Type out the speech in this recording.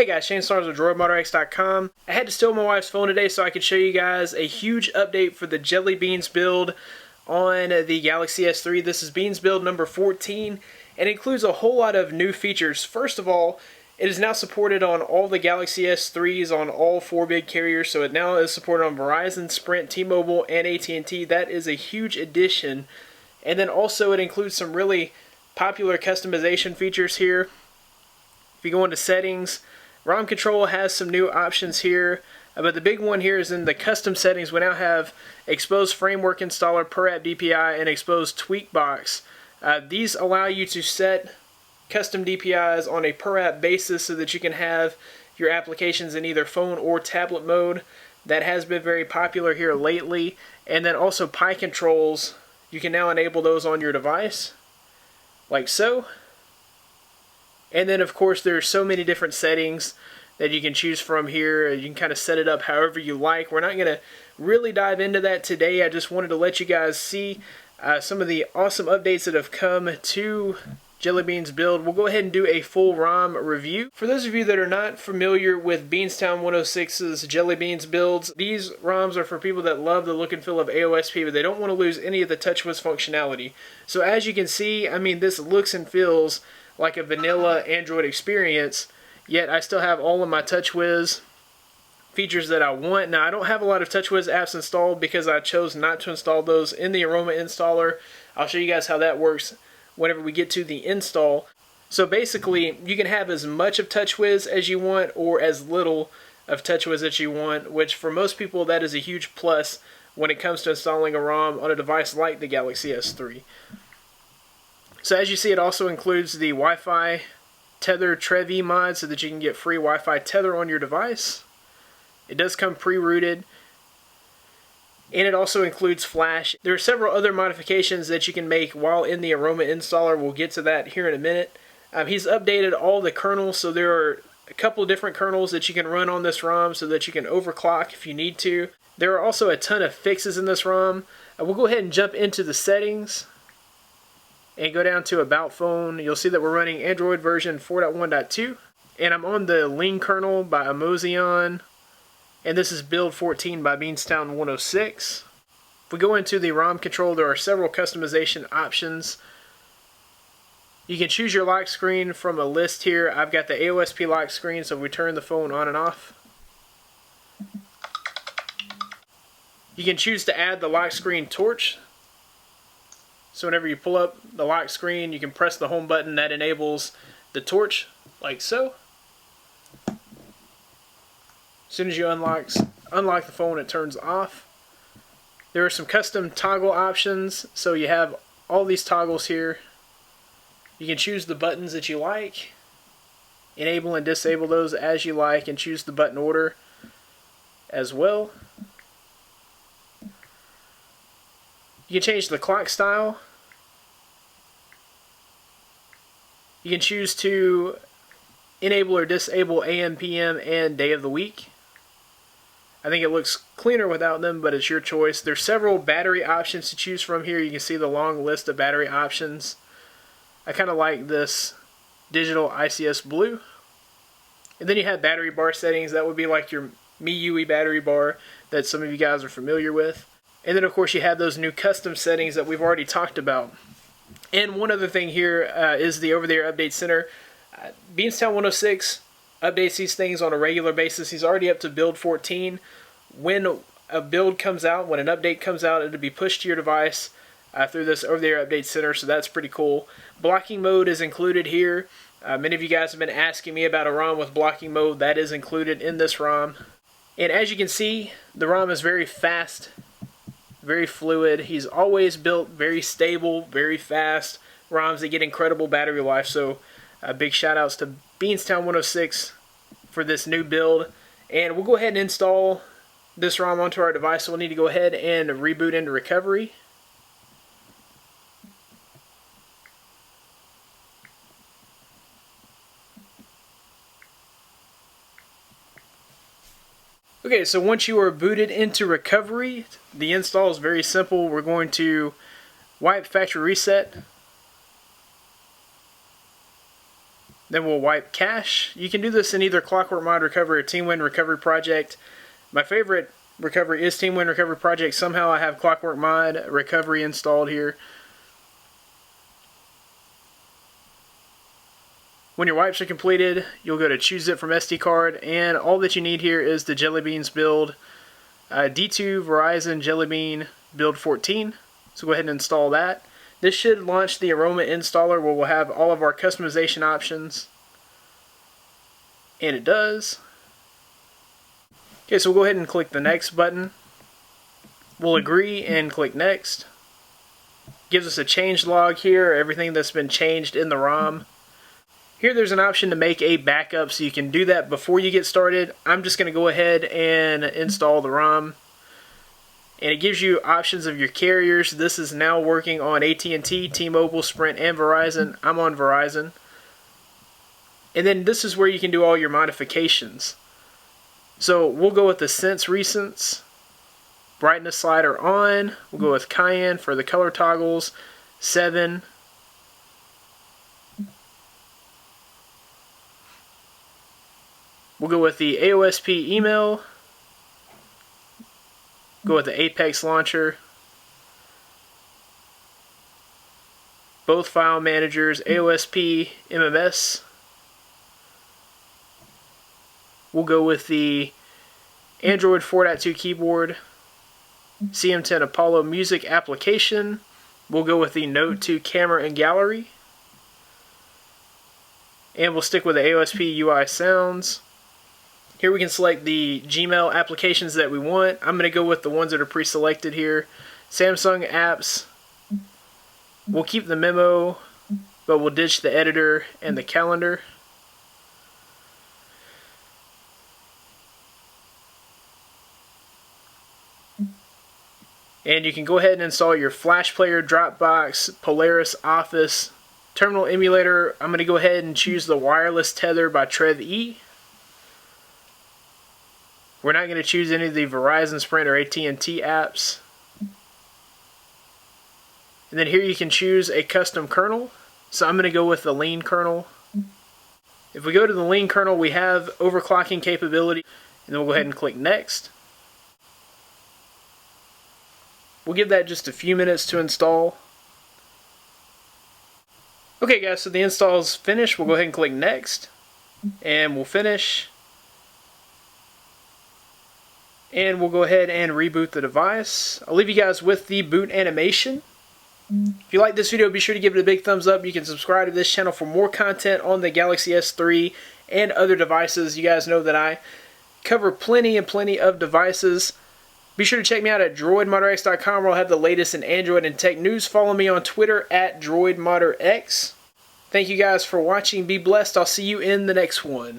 Hey guys, Shane Stars with DroidModderX.com. I had to steal my wife's phone today so I could show you guys a huge update for the Jelly Beans build on the Galaxy S3. This is Beans build number 14 and includes a whole lot of new features. First of all, it is now supported on all the Galaxy S3s on all 4 big carriers, so it now is supported on Verizon, Sprint, T-Mobile, and at&t. That is a huge addition. And then also it includes some really popular customization features here. If you go into settings, ROM control has some new options here, but the big one here is in the custom settings. We now have exposed framework installer, per app DPI, and exposed tweak box. These allow you to set custom DPIs on a per app basis so that you can have your applications in either phone or tablet mode. That has been very popular here lately. And then also PI controls, you can now enable those on your device, like so. And then of course there's so many different settings that you can choose from here. You can kind of set it up however you like. We're not going to really dive into that today. I just wanted to let you guys see some of the awesome updates that have come to Jelly Beans build. We'll go ahead and do a full ROM review. For those of you that are not familiar with Beanstown 106's Jelly Beans builds, these ROMs are for people that love the look and feel of AOSP, but they don't want to lose any of the TouchWiz functionality. So as you can see, I mean, this looks and feels like a vanilla Android experience, yet I still have all of my TouchWiz features that I want. Now, I don't have a lot of TouchWiz apps installed because I chose not to install those in the Aroma installer. I'll show you guys how that works whenever we get to the install. So basically, you can have as much of TouchWiz as you want or as little of TouchWiz as you want, which for most people that is a huge plus when it comes to installing a ROM on a device like the Galaxy S3. So as you see, it also includes the Wi-Fi tether Trevi mod so that you can get free Wi-Fi tether on your device. It does come pre-rooted. And it also includes Flash. There are several other modifications that you can make while in the Aroma installer. We'll get to that here in a minute. He's updated all the kernels, so there are a couple of different kernels that you can run on this ROM so that you can overclock if you need to. There are also a ton of fixes in this ROM. We'll go ahead and jump into the settings and go down to About Phone. You'll see that we're running Android version 4.1.2, and I'm on the Lean kernel by Emozion, and this is build 14 by Beanstown 106. If we go into the ROM control, there are several customization options. You can choose your lock screen from a list here. I've got the AOSP lock screen, so if we turn the phone on and off, you can choose to add the lock screen torch. So whenever you pull up the lock screen, you can press the home button. That enables the torch, like so. As soon as you unlock the phone, it turns off. There are some custom toggle options. So you have all these toggles here. You can choose the buttons that you like, enable and disable those as you like, and choose the button order as well. You can change the clock style. You can choose to enable or disable AM, PM, and day of the week. I think it looks cleaner without them, but it's your choice. There's several battery options to choose from here. You can see the long list of battery options. I kind of like this digital ICS blue. And then you have battery bar settings. That would be like your MIUI battery bar that some of you guys are familiar with. And then of course you have those new custom settings that we've already talked about. And one other thing here is the over-the-air update center. Beanstown 106 updates these things on a regular basis. He's already up to build 14. When a build comes out, when an update comes out, it'll be pushed to your device through this over-the-air update center, so that's pretty cool. Blocking mode is included here. Many of you guys have been asking me about a ROM with blocking mode. That is included in this ROM. And as you can see, the ROM is very fast, very fluid. He's always built very stable, very fast ROMs that get incredible battery life. So big shout outs to Beanstown 106 for this new build. And we'll go ahead and install this ROM onto our device. So we'll need to go ahead and reboot into recovery. Okay, so once you are booted into recovery, the install is very simple. We're going to wipe factory reset. Then we'll wipe cache. You can do this in either Clockwork Mod Recovery or TeamWin Recovery Project. My favorite recovery is TeamWin Recovery Project. Somehow I have Clockwork Mod Recovery installed here. When your wipes are completed, you'll go to choose zip from SD card, and all that you need here is the Jelly Beans build, D2 Verizon Jelly Bean build 14. So go ahead and install that. This should launch the Aroma installer where we'll have all of our customization options. And it does. Okay, so we'll go ahead and click the next button. We'll agree and click next. Gives us a change log here, everything that's been changed in the ROM. Here there's an option to make a backup, so you can do that before you get started. I'm just going to go ahead and install the ROM. And it gives you options of your carriers. This is now working on AT&T, T-Mobile, Sprint, and Verizon. I'm on Verizon. And then this is where you can do all your modifications. So we'll go with the Sense Recents. Brightness slider on. We'll go with Cayenne for the color toggles. 7. We'll go with the AOSP email. Go with the Apex launcher. Both file managers, AOSP, MMS. We'll go with the Android 4.2 keyboard, CM10 Apollo music application. We'll go with the Note 2 camera and gallery. And we'll stick with the AOSP UI sounds. Here we can select the Gmail applications that we want. I'm going to go with the ones that are pre-selected here. Samsung apps. We'll keep the memo, but we'll ditch the editor and the calendar. And you can go ahead and install your Flash Player, Dropbox, Polaris, Office, Terminal Emulator. I'm going to go ahead and choose the Wireless Tether by Trev-E. We're not going to choose any of the Verizon, Sprint, or AT&T apps. And then here you can choose a custom kernel. So I'm going to go with the lean kernel. If we go to the lean kernel, we have overclocking capability. And then we'll go ahead and click next. We'll give that just a few minutes to install. Okay guys, so the install is finished. We'll go ahead and click next. And we'll finish. And we'll go ahead and reboot the device. I'll leave you guys with the boot animation. If you like this video, be sure to give it a big thumbs up. You can subscribe to this channel for more content on the Galaxy S3 and other devices. You guys know that I cover plenty of devices. Be sure to check me out at droidmodderx.com where I'll have the latest in Android and tech news. Follow me on Twitter at droidmodderx. Thank you guys for watching. Be blessed. I'll see you in the next one.